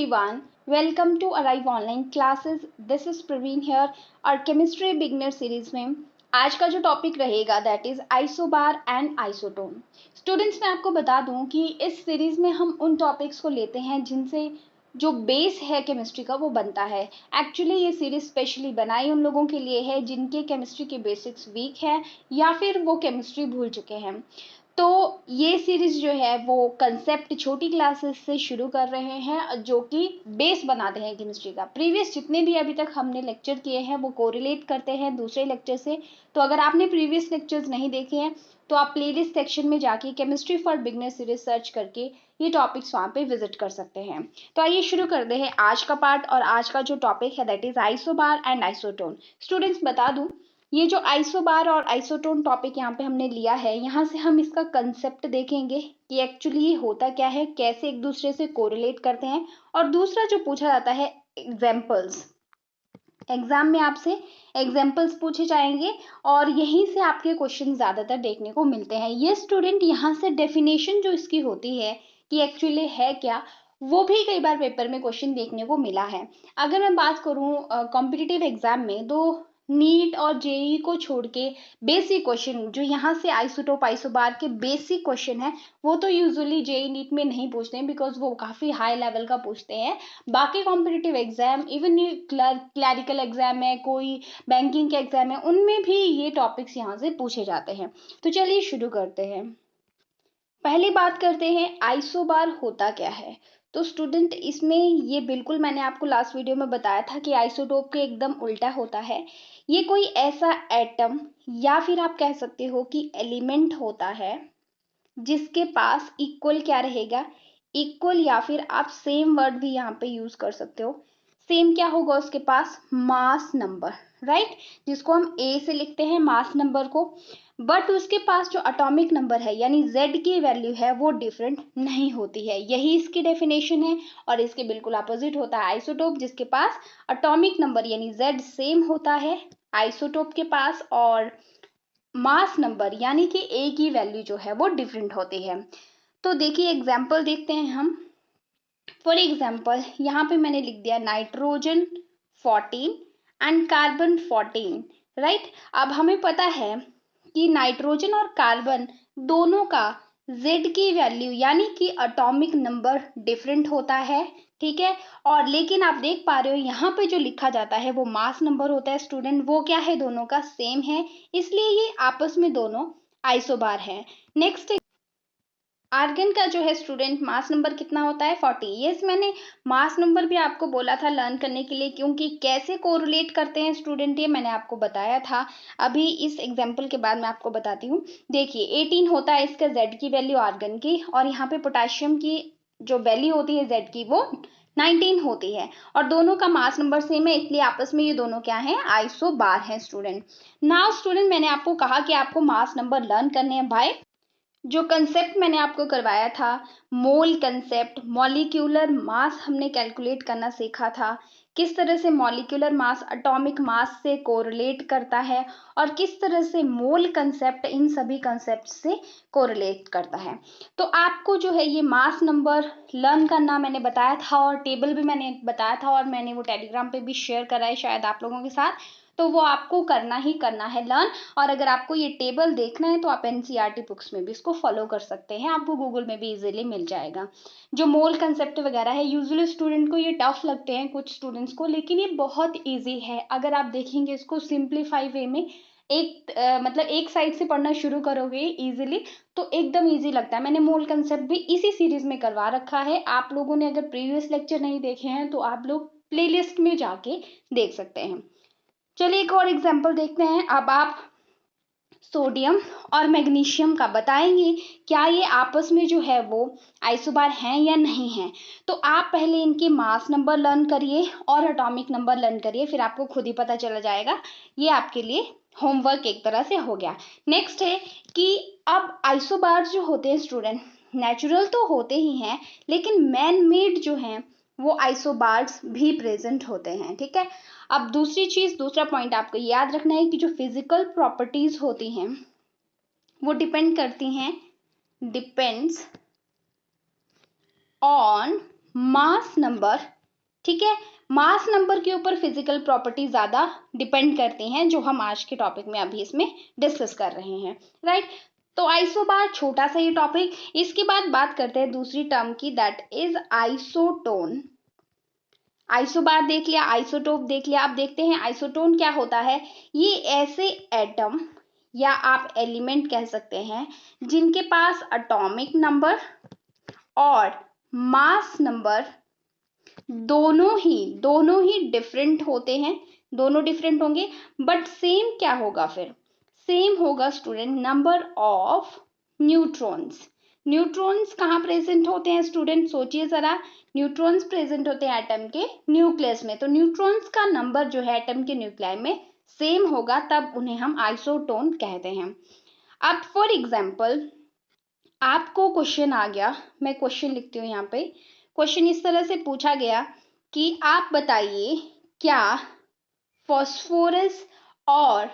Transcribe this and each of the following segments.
everyone, welcome to Arrive Online Classes. This is Praveen here और chemistry beginner series में आज का जो टॉपिक रहेगा that is isobar and isotone. Students, मैं आपको बता दूं कि इस सीरीज में हम उन टॉपिक्स को लेते हैं जिनसे जो बेस है केमिस्ट्री का वो बनता है। एक्चुअली ये सीरीज स्पेशली बनाई उन लोगों के लिए है जिनके केमिस्ट्री के बेसिक्स वीक है या फिर वो केमिस्ट्री भूल चुके हैं। तो ये सीरीज जो है वो कंसेप्ट छोटी क्लासेस से शुरू कर रहे हैं जो कि बेस बनाते हैं केमिस्ट्री का। प्रीवियस जितने भी अभी तक हमने लेक्चर किए हैं वो कोरिलेट करते हैं दूसरे लेक्चर से। तो अगर आपने प्रीवियस लेक्चर्स नहीं देखे हैं तो आप प्लेलिस्ट सेक्शन में जाके chemistry for beginner series search करके ये टॉपिक्स वहाँ पे विजिट कर सकते हैं। तो आइए शुरू करते हैं आज का पार्ट। और आज का जो टॉपिक है that is isobar and isotone. Students, बता दूं ये जो आइसोबार और आइसोटोन टॉपिक यहाँ पे हमने लिया है, यहाँ से हम इसका कंसेप्ट देखेंगे कि एक्चुअली ये होता क्या है, कैसे एक दूसरे से कोरिलेट करते हैं। और दूसरा जो पूछा जाता है एग्जाम्पल्स, एग्जाम में आपसे एग्जाम्पल्स पूछे जाएंगे और यहीं से आपके क्वेश्चन ज्यादातर देखने को मिलते हैं। ये स्टूडेंट यहाँ से डेफिनेशन जो इसकी होती है कि एक्चुअली है क्या, वो भी कई बार पेपर में क्वेश्चन देखने को मिला है। अगर मैं बात करूँ कॉम्पिटिटिव एग्जाम में तो नीट और जेई को छोड़ के बेसिक क्वेश्चन जो यहाँ से आइसोटोप आइसोबार के बेसिक क्वेश्चन है वो तो यूजुअली जेई नीट में नहीं पूछते हैं बिकॉज वो काफ़ी हाई लेवल का पूछते हैं। बाकी कॉम्पिटिटिव एग्जाम, इवन ये क्लैरिकल एग्जाम है, कोई बैंकिंग के एग्जाम है, उनमें भी ये टॉपिक्स यहाँ से पूछे जाते हैं। तो चलिए शुरू करते हैं। पहली बात करते हैं आइसोबार होता क्या है। तो स्टूडेंट, इसमें ये बिल्कुल मैंने आपको लास्ट वीडियो में बताया था कि आइसोटोप के एकदम उल्टा होता है। ये कोई ऐसा एटम या फिर आप कह सकते हो कि एलिमेंट होता है जिसके पास इक्वल क्या रहेगा, इक्वल या फिर आप सेम वर्ड भी यहाँ पे यूज कर सकते हो। सेम क्या होगा उसके पास, मास नंबर, राइट, जिसको हम ए से लिखते हैं मास नंबर को। बट उसके पास जो एटॉमिक नंबर है यानी Z की वैल्यू है वो डिफरेंट नहीं होती है। यही इसकी डेफिनेशन है। और इसके बिल्कुल अपोजिट होता है आइसोटोप, जिसके पास एटॉमिक नंबर यानी Z सेम होता है आइसोटोप के पास और मास नंबर यानी कि ए की वैल्यू जो है वो डिफरेंट होती है। तो देखिए एग्जाम्पल देखते हैं हम। फॉर एग्जाम्पल यहाँ पे मैंने लिख दिया नाइट्रोजन 14 एंड कार्बन 14, राइट। अब हमें पता है कि नाइट्रोजन और कार्बन दोनों का Z की वैल्यू यानी कि एटॉमिक नंबर डिफरेंट होता है, ठीक है। और लेकिन आप देख पा रहे हो यहाँ पे जो लिखा जाता है वो मास नंबर होता है स्टूडेंट, वो क्या है, दोनों का सेम है, इसलिए ये आपस में दोनों आइसोबार है। नेक्स्ट, आर्गन का जो है स्टूडेंट मास नंबर कितना होता है 40। यस, मैंने मास नंबर भी आपको बोला था लर्न करने के लिए, क्योंकि कैसे कोरिलेट करते हैं स्टूडेंट ये मैंने आपको बताया था। अभी इस एग्जांपल के बाद मैं आपको बताती हूँ। देखिए 18 होता है इसका Z की वैल्यू आर्गन की, और यहाँ पे पोटेशियम की जो वैल्यू होती है Z की वो 19 होती है, और दोनों का मास नंबर सेम है, इसलिए आपस में ये दोनों क्या है, आइसोबार हैं स्टूडेंट। नाउ स्टूडेंट, मैंने आपको कहा कि आपको मास नंबर लर्न करने हैं बाय जो कंसेप्ट मैंने आपको करवाया था, मोल कंसेप्ट, मॉलिक्यूलर मास हमने कैलकुलेट करना सीखा था, किस तरह से मॉलिक्यूलर मास एटॉमिक मास से कोरिलेट करता है और किस तरह से मोल कंसेप्ट इन सभी कंसेप्ट से कोरिलेट करता है। तो आपको जो है ये मास नंबर लर्न करना मैंने बताया था और टेबल भी मैंने बताया था और मैंने वो टेलीग्राम पे भी शेयर करा है शायद आप लोगों के साथ, तो वो आपको करना ही करना है लर्न। और अगर आपको ये टेबल देखना है तो आप एनसीईआरटी बुक्स में भी इसको फॉलो कर सकते हैं, आपको गूगल में भी इजीली मिल जाएगा। जो मोल कंसेप्ट वगैरह है यूजुअली स्टूडेंट को ये टफ लगते हैं कुछ स्टूडेंट्स को, लेकिन ये बहुत इजी है अगर आप देखेंगे इसको सिंप्लीफाई वे में। मतलब एक साइड से पढ़ना शुरू करोगे इजीली तो एकदम इजी लगता है। मैंने मोल कंसेप्ट भी इसी सीरीज में करवा रखा है, आप लोगों ने अगर प्रीवियस लेक्चर नहीं देखे हैं तो आप लोग प्लेलिस्ट में जाके देख सकते हैं। चलिए एक और एग्जांपल देखते हैं। अब आप सोडियम और मैग्नीशियम का बताएंगे क्या ये आपस में जो है वो आइसोबार हैं या नहीं हैं। तो आप पहले इनके मास नंबर लर्न करिए और एटॉमिक नंबर लर्न करिए, फिर आपको खुद ही पता चला जाएगा। ये आपके लिए होमवर्क एक तरह से हो गया। नेक्स्ट है कि अब आइसोबार जो होते हैं स्टूडेंट नेचुरल तो होते ही हैं, लेकिन मैन मेड जो हैं वो आइसोबार्स भी प्रेजेंट होते हैं, ठीक है। अब दूसरी चीज, दूसरा पॉइंट आपको याद रखना है कि जो फिजिकल प्रॉपर्टीज होती हैं वो डिपेंड करती हैं, डिपेंड्स ऑन मास नंबर, ठीक है, मास नंबर के ऊपर फिजिकल प्रॉपर्टी ज्यादा डिपेंड करती हैं, जो हम आज के टॉपिक में अभी इसमें डिस्कस कर रहे हैं, राइट। तो आइसोबार छोटा सा ये टॉपिक। इसके बाद बात करते हैं दूसरी टर्म की, दैट इज आइसोटोन। आइसोबार देख लिया, आइसोटोप देख लिया, अब देखते हैं आइसोटोन क्या होता है। ये ऐसे एटम या आप एलिमेंट कह सकते हैं जिनके पास एटॉमिक नंबर और मास नंबर दोनों ही डिफरेंट होते हैं, दोनों डिफरेंट होंगे, बट सेम क्या होगा फिर, सेम होगा student number of neutrons. Neutrons कहाँ प्रेजेंट होते हैं स्टूडेंट, सोचिए जरा। न्यूट्रॉन्स प्रेजेंट होते हैं एटम के न्यूक्लियस में, तो न्यूट्रॉन्स का नंबर जो है एटम के न्यूक्लियाई में सेम होगा, तब उन्हें हम आइसोटोन कहते हैं। अब फॉर एग्जाम्पल आपको क्वेश्चन आ गया, मैं क्वेश्चन लिखती हूँ यहाँ पे। क्वेश्चन इस तरह से पूछा गया कि आप बताइए क्या फास्फोरस और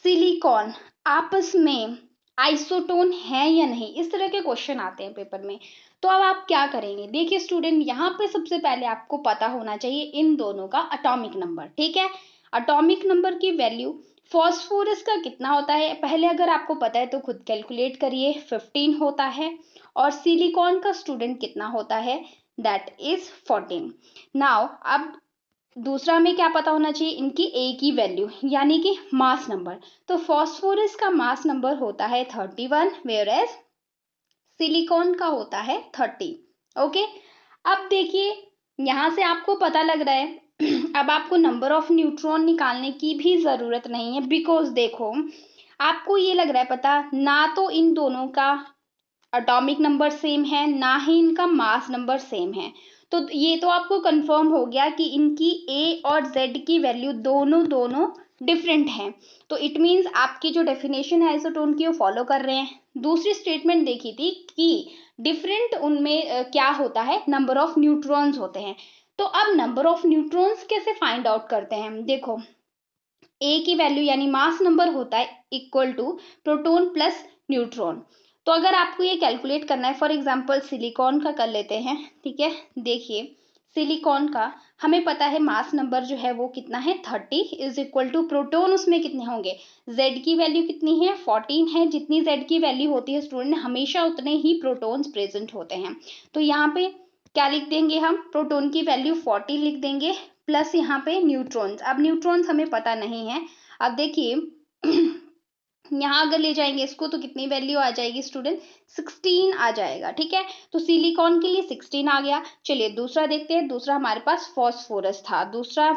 सिलिकॉन आपस में आइसोटोन है या नहीं, इस तरह के क्वेश्चन आते हैं पेपर में। तो अब आप क्या करेंगे, देखिए स्टूडेंट, यहाँ पे सबसे पहले आपको पता होना चाहिए इन दोनों का एटॉमिक नंबर, ठीक है। एटॉमिक नंबर की वैल्यू फॉस्फोरस का कितना होता है, पहले अगर आपको पता है तो खुद कैलकुलेट करिए, 15 होता है। और सिलिकॉन का स्टूडेंट कितना होता है, दैट इज 14। नाउ अब दूसरा में क्या पता होना चाहिए, इनकी ए की वैल्यू यानी कि मास नंबर। तो फॉस्फोरस का मास नंबर होता है 31, वेयर एज सिलिकॉन का होता है 30। ओके, अब देखिए यहां से आपको पता लग रहा है अब आपको नंबर ऑफ न्यूट्रॉन निकालने की भी जरूरत नहीं है, बिकॉज देखो आपको ये लग रहा है पता, ना तो इन दोनों का एटॉमिक नंबर सेम है, ना ही इनका मास नंबर सेम है। तो ये तो आपको कंफर्म हो गया कि इनकी ए और जेड की वैल्यू दोनों दोनों डिफरेंट हैं। तो इट मीन्स आपकी जो डेफिनेशन है आइसोटोन की वो फॉलो कर रहे हैं। दूसरी स्टेटमेंट देखी थी कि डिफरेंट उनमें क्या होता है, नंबर ऑफ न्यूट्रॉन्स होते हैं। तो अब नंबर ऑफ न्यूट्रॉन्स कैसे फाइंड आउट करते हैं, देखो ए की वैल्यू यानी मास नंबर होता है equal to proton plus neutron. तो अगर आपको ये कैलकुलेट करना है, फॉर एग्जांपल सिलिकॉन का कर लेते हैं, ठीक है। देखिए सिलिकॉन का हमें पता है मास नंबर जो है वो कितना है 30 इज इक्वल टू प्रोटॉन उसमें कितने होंगे, जेड की वैल्यू कितनी है 14 है। जितनी जेड की वैल्यू होती है स्टूडेंट हमेशा उतने ही प्रोटॉन्स प्रेजेंट होते हैं। तो यहाँ पे क्या लिख देंगे हम, प्रोटॉन की वैल्यू 40 लिख देंगे, प्लस यहाँ पे न्यूट्रॉन्स। अब न्यूट्रॉन्स हमें पता नहीं है, अब देखिए यहाँ अगर ले जाएंगे इसको तो कितनी वैल्यू आ जाएगी स्टूडेंट, 16 आ जाएगा, ठीक है। तो सिलिकॉन के लिए 16 आ गया। चलिए दूसरा देखते हैं, दूसरा हमारे पास फॉस्फोरस था, दूसरा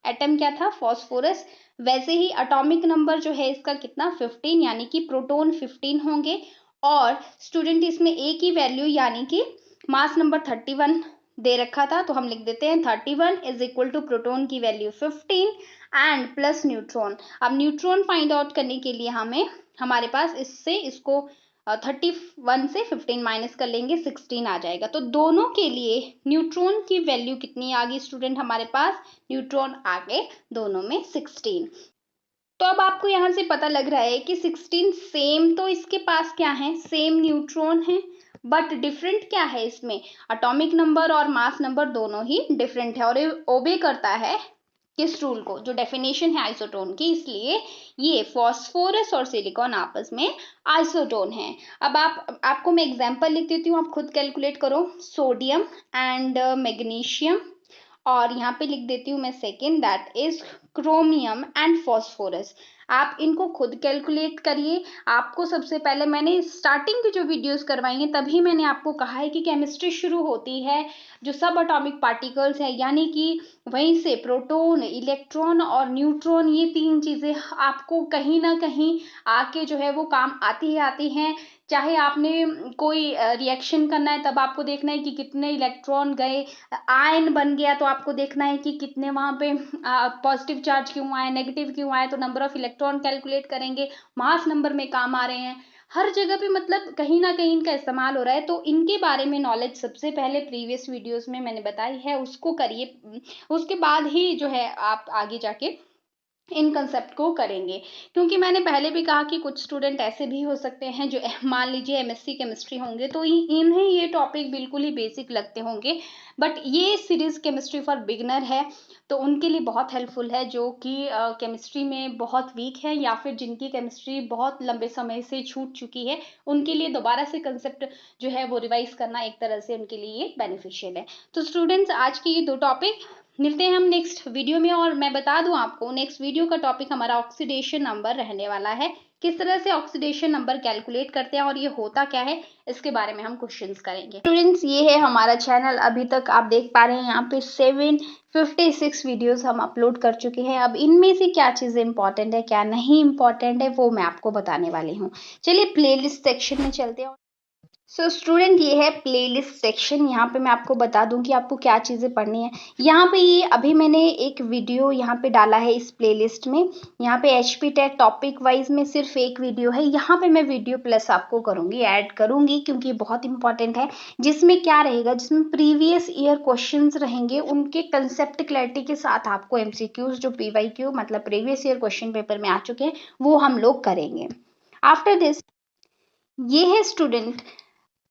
एटम क्या था, फॉस्फोरस। वैसे ही एटॉमिक नंबर जो है इसका कितना 15, यानी कि प्रोटॉन 15 होंगे। और स्टूडेंट इसमें ए की वैल्यू यानी कि मास नंबर 31 दे रखा था, तो हम लिख देते हैं 31 इज इक्वल टू प्रोटॉन की वैल्यू 15 एंड प्लस न्यूट्रॉन। अब न्यूट्रॉन फाइंड आउट करने के लिए हमें हमारे पास इससे इसको 31 से 15 माइनस कर लेंगे, 16 आ जाएगा। तो दोनों के लिए न्यूट्रॉन की वैल्यू कितनी आ गई स्टूडेंट, हमारे पास न्यूट्रॉन आ गए दोनों में 16। तो अब आपको यहाँ से पता लग रहा है कि 16 सेम, तो इसके पास क्या है, सेम न्यूट्रॉन है, बट डिफरेंट क्या है इसमें, एटॉमिक नंबर और मास नंबर दोनों ही डिफरेंट है। और ये ओबे करता है किस रूल को, जो डेफिनेशन है आइसोटोन की, इसलिए ये फॉस्फोरस और सिलिकॉन आपस में आइसोटोन है। अब आपको मैं एग्जांपल लिख देती हूँ, आप खुद कैलकुलेट करो। सोडियम एंड मैग्नीशियम, और यहाँ पे लिख देती हूँ मैं second, that is chromium and phosphorus. आप इनको खुद कैलकुलेट करिए। आपको सबसे पहले मैंने स्टार्टिंग की जो वीडियोस करवाई हैं तभी मैंने आपको कहा है कि केमिस्ट्री शुरू होती है जो सब एटॉमिक पार्टिकल्स है, यानी कि वहीं से प्रोटॉन, इलेक्ट्रॉन और न्यूट्रॉन, ये तीन चीजें आपको कहीं ना कहीं आके जो है वो काम आती हैं। चाहे आपने कोई रिएक्शन करना है तब आपको देखना है कि कितने इलेक्ट्रॉन गए, आयन बन गया तो आपको देखना है कि कितने वहां पे पॉजिटिव चार्ज क्यों आए, नेगेटिव क्यों आए, तो नंबर ऑफ इलेक्ट्रॉन कैलकुलेट करेंगे, मास नंबर में काम आ रहे हैं। हर जगह पे मतलब कहीं ना कहीं इनका इस्तेमाल हो रहा है, तो इनके बारे में नॉलेज सबसे पहले प्रीवियस वीडियोस में मैंने बताई है, उसको करिए। उसके बाद ही जो है आप आगे जाके इन कंसेप्ट को करेंगे। क्योंकि मैंने पहले भी कहा कि कुछ स्टूडेंट ऐसे भी हो सकते हैं जो मान लीजिए एमएससी केमिस्ट्री होंगे, तो इन्हें ये टॉपिक बिल्कुल ही बेसिक लगते होंगे, बट ये सीरीज केमिस्ट्री फॉर बिगनर है, तो उनके लिए बहुत हेल्पफुल है, जो कि केमिस्ट्री में बहुत वीक है या फिर जिनकी केमिस्ट्री बहुत लंबे समय से छूट चुकी है, उनके लिए दोबारा से कंसेप्ट जो है वो रिवाइज करना एक तरह से उनके लिए बेनिफिशियल है। तो स्टूडेंट्स, आज की ये 2 टॉपिक, मिलते हैं हम नेक्स्ट वीडियो में। और मैं बता दूं आपको, नेक्स्ट वीडियो का टॉपिक हमारा ऑक्सीडेशन नंबर रहने वाला है। किस तरह से ऑक्सीडेशन नंबर कैलकुलेट करते हैं और ये होता क्या है, इसके बारे में हम क्वेश्चंस करेंगे। स्टूडेंट्स, ये है हमारा चैनल। अभी तक आप देख पा रहे हैं यहाँ पे 756 वीडियोस हम अपलोड कर चुके हैं। अब इनमें से क्या चीज़ें इंपॉर्टेंट है, क्या नहीं इंपॉर्टेंट है, वो मैं आपको बताने वाली हूँ। चलिए प्लेलिस्ट सेक्शन में चलते हैं। स्टूडेंट, ये है प्लेलिस्ट सेक्शन। यहाँ पे मैं आपको बता दूं कि आपको क्या चीज़ें पढ़नी है। यहाँ पे ये अभी मैंने एक वीडियो यहाँ पे डाला है इस प्लेलिस्ट में। यहाँ पे एचपी टेट टॉपिक वाइज में सिर्फ एक वीडियो है। यहाँ पे मैं वीडियो प्लस आपको करूँगी, ऐड करूँगी, क्योंकि ये बहुत इंपॉर्टेंट है। जिसमें क्या रहेगा, जिसमें प्रीवियस ईयर क्वेश्चन रहेंगे, उनके कंसेप्ट क्लैरिटी के साथ आपको एमसीक्यूज जो पीवाईक्यू मतलब प्रीवियस ईयर क्वेश्चन पेपर में आ चुके हैं, वो हम लोग करेंगे। आफ्टर दिस, ये है स्टूडेंट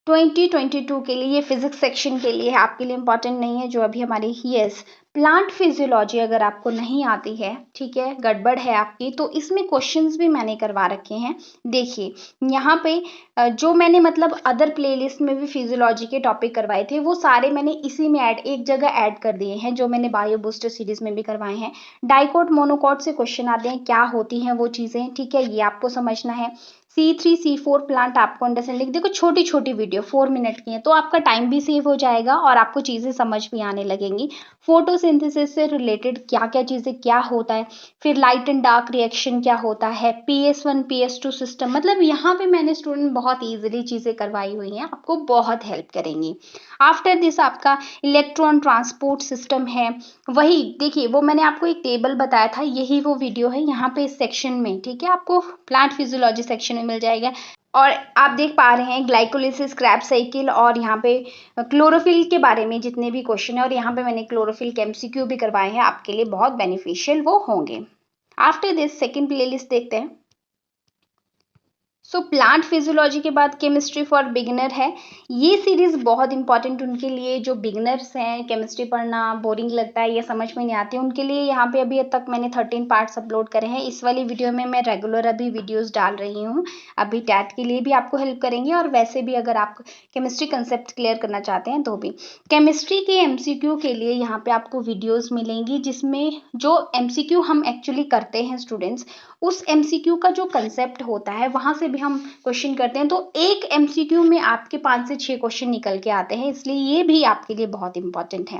2022 के लिए, ये फिजिक्स सेक्शन के लिए है, आपके लिए इंपॉर्टेंट नहीं है जो अभी हमारी यस प्लांट फिजियोलॉजी अगर आपको नहीं आती है, ठीक है, गड़बड़ है आपकी, तो इसमें क्वेश्चंस भी मैंने करवा रखे हैं। देखिए यहाँ पे जो मैंने मतलब अदर प्लेलिस्ट में भी फिजियोलॉजी के टॉपिक करवाए थे, वो सारे मैंने इसी में एक जगह ऐड कर दिए हैं, जो मैंने बायो बूस्टर सीरीज में भी करवाए हैं। डाइकोट मोनोकोट से क्वेश्चन आते हैं, क्या होती हैं वो चीज़ें, ठीक है, ये आपको समझना है। C3 C4 प्लांट आपको अंडरस्टैंडिंग, देखो छोटी छोटी वीडियो 4 मिनट की है, तो आपका टाइम भी सेव हो जाएगा और आपको चीज़ें समझ भी आने लगेंगी। फोटोसिंथेसिस से रिलेटेड क्या क्या चीज़ें, क्या होता है, फिर लाइट एंड डार्क रिएक्शन क्या होता है, PS1 PS2 सिस्टम, मतलब यहाँ पे मैंने स्टूडेंट बहुत ईजिली चीज़ें करवाई हुई हैं, आपको बहुत हेल्प करेंगी। आफ्टर दिस आपका इलेक्ट्रॉन ट्रांसपोर्ट सिस्टम है। वही देखिए, वो मैंने आपको एक टेबल बताया था, यही वो वीडियो है यहाँ पे इस सेक्शन में, ठीक है, आपको प्लांट फिजियोलॉजी सेक्शन में मिल जाएगा। और आप देख पा रहे हैं ग्लाइकोलिसिस, क्रैब साइकिल, और यहाँ पे क्लोरोफिल के बारे में जितने भी क्वेश्चन है, और यहाँ पे मैंने क्लोरोफिल के एमसीक्यू भी करवाए हैं, आपके लिए बहुत बेनिफिशियल वो होंगे। आफ्टर दिस सेकेंड प्लेलिस्ट देखते हैं। प्लांट फिजियोलॉजी के बाद केमिस्ट्री फॉर बिगिनर है। ये सीरीज बहुत इंपॉर्टेंट उनके लिए जो बिगिनर्स हैं, केमिस्ट्री पढ़ना बोरिंग लगता है या समझ में नहीं आती, उनके लिए यहाँ पे अभी तक मैंने 13 पार्ट्स अपलोड करे हैं। इस वाली वीडियो में मैं रेगुलर अभी वीडियोस डाल रही हूँ, अभी टैट के लिए भी आपको हेल्प करेंगे, और वैसे भी अगर आप केमिस्ट्री कंसेप्ट क्लियर करना चाहते हैं तो भी। केमिस्ट्री के एमसीक्यू के लिए यहाँ पे आपको वीडियोज मिलेंगी, जिसमें जो एमसीक्यू हम एक्चुअली करते हैं स्टूडेंट्स, उस एमसीक्यू का जो कंसेप्ट होता है वहां से भी हम क्वेश्चन करते हैं, तो एक एमसीक्यू में आपके 5 से 6 क्वेश्चन निकल के आते हैं, इसलिए ये भी आपके लिए बहुत इंपॉर्टेंट है।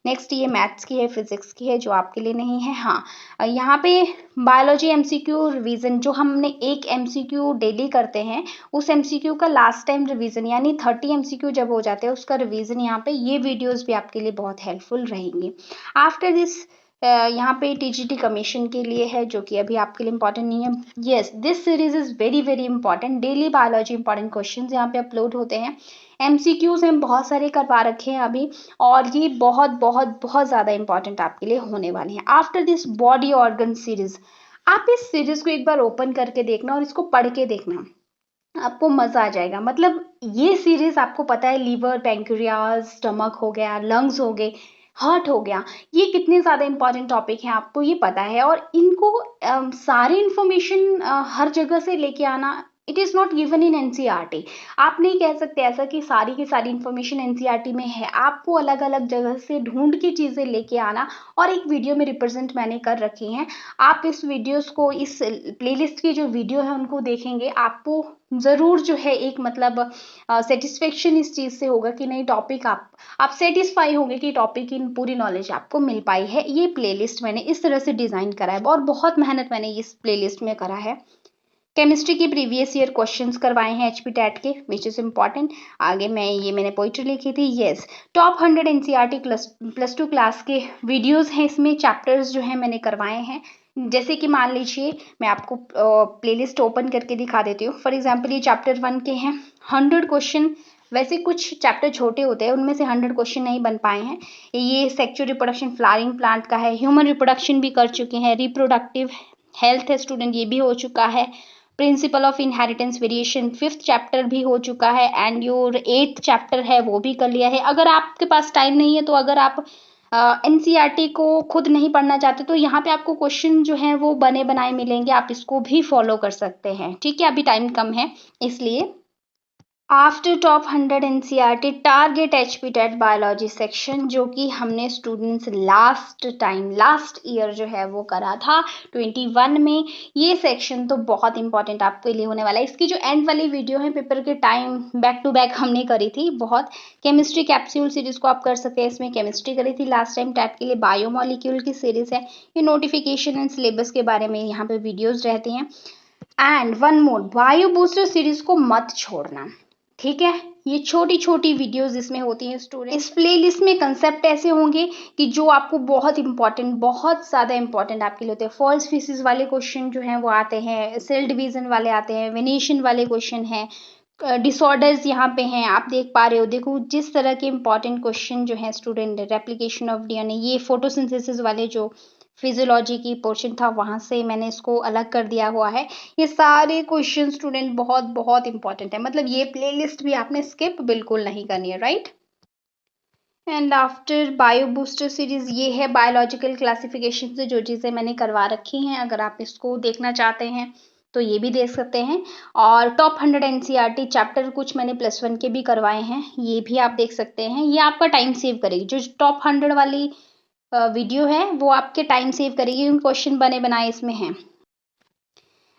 नेक्स्ट ये मैथ्स की है, फिजिक्स की है, जो आपके लिए नहीं है। हाँ, यहाँ पे बायोलॉजी एमसीक्यू रिवीजन, जो हमने एक एमसीक्यू डेली करते हैं, उस एमसीक्यू का लास्ट टाइम रिवीजन, यानी 30 एमसीक्यू जब हो जाते हैं उसका रिवीजन, यहाँ पे ये वीडियोस भी आपके लिए बहुत हेल्पफुल रहेंगी। आफ्टर दिस यहाँ पे टीजीटी कमीशन के लिए है, जो कि अभी आपके लिए इंपॉर्टेंट नहीं है। Yes, this series is very very important. Daily biology important questions यहाँ पे अपलोड होते हैं। एमसीक्यूज हम बहुत सारे करवा रखे हैं अभी, और ये बहुत बहुत बहुत ज़्यादा इंपॉर्टेंट आपके लिए होने वाले हैं। After this body organ series, आप इस सीरीज को एक बार ओपन करके देखना और इसको पढ़ के देखना, आपको मजा आ जाएगा। मतलब ये सीरीज आपको पता है, लीवर, पैंक्रियाज, स्टमक हो गया, लंग्स हो गए, हार्ट हो गया, ये कितने ज़्यादा इंपॉर्टेंट टॉपिक हैं आपको ये पता है, और इनको सारी इंफॉर्मेशन हर जगह से लेके आना, it is not given in NCERT. आप नहीं कह सकते ऐसा कि सारी की सारी इंफॉर्मेशन एनसीईआरटी में है, आपको अलग अलग जगह से ढूंढ के चीज़ें लेके आना, और एक वीडियो में रिप्रेजेंट मैंने कर रखी हैं। आप इस वीडियोस को, इस प्लेलिस्ट की जो वीडियो है उनको देखेंगे, आपको ज़रूर जो है एक मतलब सेटिस्फेक्शन इस चीज़ से होगा कि नहीं, टॉपिक आप सेटिस्फाई होंगे कि टॉपिक की पूरी नॉलेज आपको मिल पाई है। ये प्लेलिस्ट मैंने इस तरह से डिज़ाइन करा है, और बहुत मेहनत मैंने इस प्लेलिस्ट में करा है। केमिस्ट्री की प्रीवियस ईयर क्वेश्चंस करवाए हैं एचपी टैट के, विच इज़ इम्पॉर्टेंट। आगे मैंने पोइट्री लिखी थी। Yes, top 100 NCERT plus 2 class के वीडियोस हैं इसमें, चैप्टर्स जो हैं मैंने करवाए हैं। जैसे कि मान लीजिए, मैं आपको प्लेलिस्ट ओपन करके दिखा देती हूँ। फॉर एग्जांपल ये चैप्टर 1 के हैं, 100 क्वेश्चन वैसे कुछ चैप्टर छोटे होते हैं, उनमें से 100 क्वेश्चन नहीं बन पाए हैं। ये सेक्सुअल रिप्रोडक्शन फ्लावरिंग प्लांट का है, ह्यूमन रिप्रोडक्शन भी कर चुके हैं, रिप्रोडक्टिव हेल्थ है स्टूडेंट, ये भी हो चुका है, principle of inheritance variation 5th chapter भी हो चुका है, एंड योर 8th चैप्टर है वो भी कर लिया है। अगर आपके पास टाइम नहीं है तो अगर आप एनसीईआरटी को खुद नहीं पढ़ना चाहते तो यहाँ पे आपको क्वेश्चन जो है वो बने बनाए मिलेंगे, आप इसको भी फॉलो कर सकते हैं। ठीक है, अभी टाइम कम है इसलिए। After top 100 NCERT target HP TET biology section, जो कि हमने स्टूडेंट्स लास्ट ईयर जो है वो करा था 21 में। ये सेक्शन तो बहुत इंपॉर्टेंट आपके लिए होने वाला है। इसकी जो एंड वाली वीडियो है पेपर के टाइम बैक टू बैक हमने करी थी बहुत। केमिस्ट्री कैप्सूल सीरीज को आप कर सकते हैं, इसमें केमिस्ट्री करी थी लास्ट टाइम टैट के लिए। बायोमोलिक्यूल की सीरीज है, ये नोटिफिकेशन एंड सिलेबस के बारे में यहाँ पे वीडियोज रहती हैं। And one more, bio booster series को मत छोड़ना, ठीक है। ये छोटी छोटी वीडियोस इसमें होती हैं स्टूडेंट। इस प्लेलिस्ट में कंसेप्ट ऐसे होंगे कि जो आपको बहुत इंपॉर्टेंट, बहुत ज़्यादा इंपॉर्टेंट आपके लिए होते हैं। फॉल्स फीसिस वाले क्वेश्चन जो हैं वो आते हैं, सेल डिवीजन वाले आते हैं, वेनेशन वाले क्वेश्चन हैं, डिसऑर्डर्स यहाँ पे हैं, आप देख पा रहे हो। देखो जिस तरह के इंपॉर्टेंट क्वेश्चन जो हैं स्टूडेंट, रेप्लिकेशन ऑफ डीएनए, ये फोटोसिंथेसिस वाले जो फिजियोलॉजी की पोर्शन था वहां से मैंने इसको अलग कर दिया हुआ है। ये सारे क्वेश्चन स्टूडेंट बहुत बहुत इंपॉर्टेंट है, मतलब ये प्लेलिस्ट भी आपने स्किप बिल्कुल नहीं करनी है, right. And after bio booster series, ये है बायोलॉजिकल क्लासिफिकेशन से जो चीज़ें मैंने करवा रखी हैं। अगर आप इसको देखना चाहते हैं तो ये भी देख सकते हैं। और टॉप 100 एनसीईआरटी चैप्टर कुछ मैंने +1 के भी करवाए हैं, ये भी आप देख सकते हैं। ये आपका टाइम सेव करेगी, जो टॉप 100 वाली वीडियो है वो आपके टाइम सेव करेगी, क्योंकि क्वेश्चन बने बनाए इसमें हैं।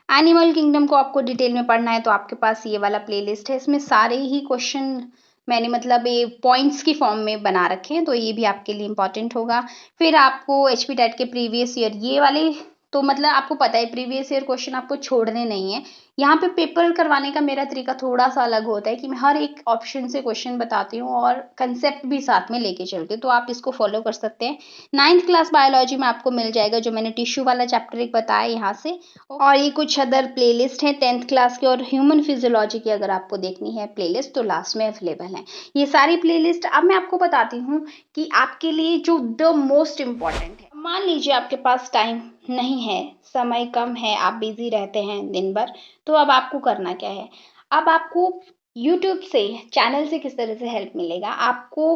एनिमल किंगडम को आपको डिटेल में पढ़ना है तो आपके पास ये वाला प्लेलिस्ट है, इसमें सारे ही क्वेश्चन मैंने मतलब ये पॉइंट्स की फॉर्म में बना रखे हैं, तो ये भी आपके लिए इंपॉर्टेंट होगा। फिर आपको एचपी टेट के प्रीवियस ईयर ये वाले, तो मतलब आपको पता है प्रीवियस ईयर क्वेश्चन आपको छोड़ने नहीं है। यहाँ पे पेपर करवाने का मेरा तरीका थोड़ा सा अलग होता है कि मैं हर एक ऑप्शन से क्वेश्चन बताती हूँ और कंसेप्ट भी साथ में लेके चलती हूँ, तो आप इसको फॉलो कर सकते हैं। 9th क्लास बायोलॉजी में आपको मिल जाएगा, जो मैंने टिश्यू वाला चैप्टर एक बताया यहाँ से। और ये कुछ अदर प्लेलिस्ट है 10th क्लास के और ह्यूमन फिजियोलॉजी की, अगर आपको देखनी है प्लेलिस्ट तो लास्ट में अवेलेबल है ये सारी प्लेलिस्ट। अब मैं आपको बताती हूँ कि आपके लिए जो द मोस्ट इम्पॉर्टेंट है। मान लीजिए आपके पास टाइम नहीं है, समय कम है, आप बिजी रहते हैं दिन भर, तो अब आपको करना क्या है। अब आपको यूट्यूब से, चैनल से किस तरह से हेल्प मिलेगा, आपको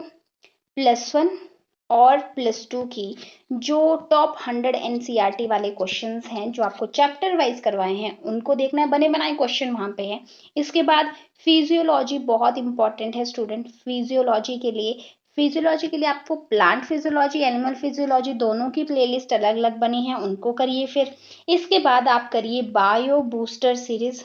+1 और +2 की जो टॉप 100 एनसीईआरटी वाले क्वेश्चंस हैं, जो आपको चैप्टर वाइज करवाए हैं, उनको देखना है। बने बनाए क्वेश्चन वहाँ पे हैं। इसके बाद फिजियोलॉजी बहुत इंपॉर्टेंट है स्टूडेंट। फिजियोलॉजी के लिए आपको प्लांट फिजियोलॉजी, एनिमल फिजियोलॉजी दोनों की प्लेलिस्ट अलग अलग बनी है, उनको करिए। फिर इसके बाद आप करिए बायो बूस्टर सीरीज।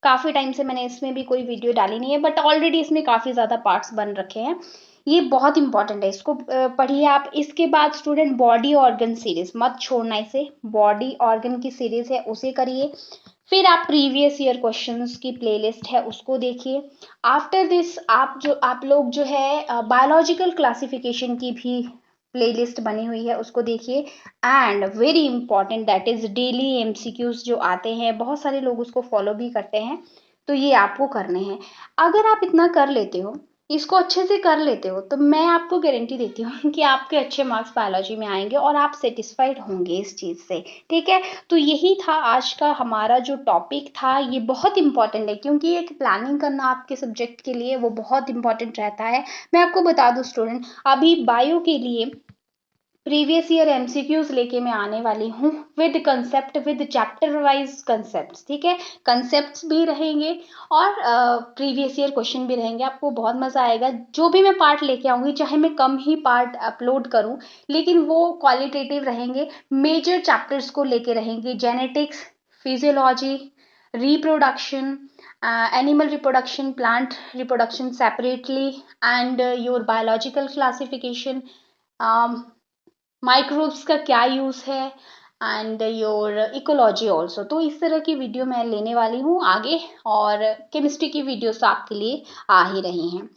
काफ़ी टाइम से मैंने इसमें भी कोई वीडियो डाली नहीं है, बट ऑलरेडी इसमें काफ़ी ज़्यादा पार्ट्स बन रखे हैं। ये बहुत इंपॉर्टेंट है, इसको पढ़िए आप। इसके बाद स्टूडेंट बॉडी ऑर्गन सीरीज मत छोड़ना, इसे बॉडी ऑर्गन की सीरीज है उसे करिए। फिर आप प्रीवियस ईयर क्वेश्चंस की प्लेलिस्ट है उसको देखिए। आफ्टर दिस आप लोग जो है बायोलॉजिकल क्लासिफिकेशन की भी प्लेलिस्ट बनी हुई है उसको देखिए। And very important that is daily MCQs जो आते हैं, बहुत सारे लोग उसको फॉलो भी करते हैं, तो ये आपको करने हैं। अगर आप इतना कर लेते हो, इसको अच्छे से कर लेते हो, तो मैं आपको गारंटी देती हूँ कि आपके अच्छे मार्क्स बायोलॉजी में आएंगे और आप सेटिस्फाइड होंगे इस चीज़ से। ठीक है, तो यही था आज का हमारा जो टॉपिक था। ये बहुत इंपॉर्टेंट है क्योंकि एक प्लानिंग करना आपके सब्जेक्ट के लिए वो बहुत इंपॉर्टेंट रहता है। मैं आपको बता दूं स्टूडेंट, अभी बायो के लिए प्रीवियस ईयर एमसीक्यूज लेके मैं आने वाली हूँ with concept, with chapter wise concept. ठीक है, कंसेप्ट भी रहेंगे और प्रीवियस ईयर क्वेश्चन भी रहेंगे। आपको बहुत मजा आएगा। जो भी मैं पार्ट लेके आऊंगी, चाहे मैं कम ही पार्ट अपलोड करूं, लेकिन वो क्वालिटेटिव रहेंगे, मेजर चैप्टर्स को लेके रहेंगे। Genetics, physiology, reproduction, animal reproduction, plant reproduction separately, and your biological classification, microbes का क्या यूज़ है, एंड योर इकोलॉजी ऑल्सो। तो इस तरह की वीडियो मैं लेने वाली हूँ आगे, और केमिस्ट्री की वीडियोस आपके लिए आ ही रही हैं।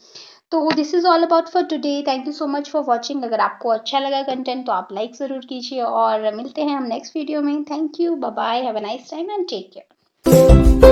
तो this is all about for today. Thank you so much for watching. अगर आपको अच्छा लगा कंटेंट तो आप लाइक ज़रूर कीजिए, और मिलते हैं हम नेक्स्ट वीडियो में। Thank you, bye bye, have a nice time and take care.